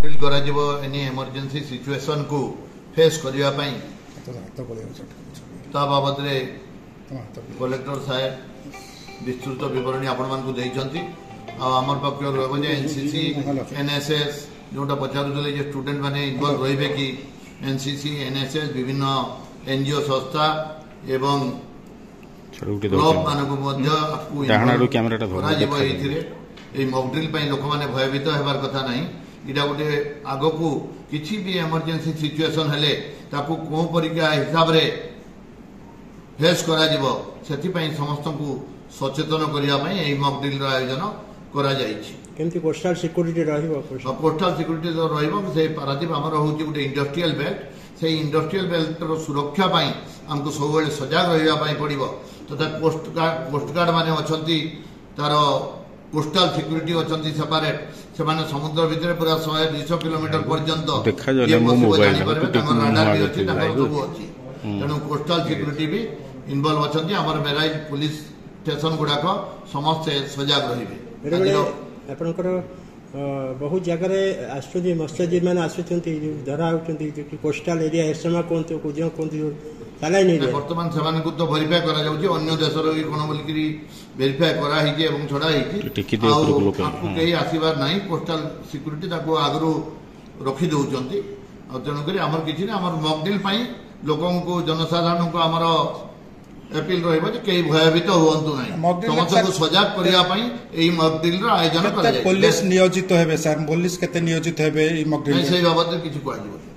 drill करा any emergency situation को face करने ता बाबद कलेक्टर साहेब विस्तृत विवरणी आपण मानकु देइछंती आमर पक्ष रहबो जे एनसीसी एनएसएस जोटा पचारुले जे स्टूडेंट माने इन्वॉल्व रहिबे कि एनसीसी एनएसएस विभिन्न एनजीओ संस्था एवं क्लब मानकु मध्य डाहनाडू कैमराटा धरा जेबो एथिरे ए मॉक ड्रिल पई लोक माने भयभीत हेबार कथा नाही इटा गोटे आगो को किसी भी इमरजेंसी सिचुएशन हेले ताकू को परिका हिसाब रे फेस करा जिवो सेति पई समस्त को सचेतन करिया पई ए मॉक ड्रिल रा आयोजन करा जाईछि केमति कोस्टल सिक्योरिटी रहिबो कोस्टल सिक्योरिटी तो रहिबो से पारादीप हमर होची गोटे इंडस्ट्रियल बेल्ट से इंडस्ट्रियल बेल्ट रो सुरक्षा पई हमको सब बेले सजग रहिया पई पड़िबो तथा कोस्ट गार्ड माने अछंती तार कोस्टल सिक्योरिटी अछंती सेपरेट से माने समुद्र भीतर पूरा 100-200 किलोमीटर पर्यंत देखा जाले मो मोबाइल तेणु कोस्टल सिक्योरिटी भी इन्वॉल्व अछंती हमर मेराइल पुलिस स्टेशन गुडाक समस्त सजग रहिबे आपनकर बहुत जगह आसुँच मत्स्यजीवी मैंने आसुँच धरा होती कोस्टाल एरिया एसमा कहते कहते सालाइन एरिया बर्तमान से तो भेरीफाई करा जाउछि अन्य देशर भी कोन बोलकरी भेरीफाई करा हिजे एवं छडा हिजे कहीं आसबार ना कोस्टाल सिक्योरिटी ताको आगु रखी दौरान तेणुक आमर किसी ना आमर मॉक ड्रिल लोक जनसाधारण को आमर अपील रहिबो जे कई भयभीत होवंतु नाही समस्त को सजग करिया पई एई मॉक ड्रिल रा आयोजन करा जाय पुलिस नियोजित हेबे सर पुलिस केते नियोजित हेबे एई मॉक ड्रिल से बाबत किछु कहै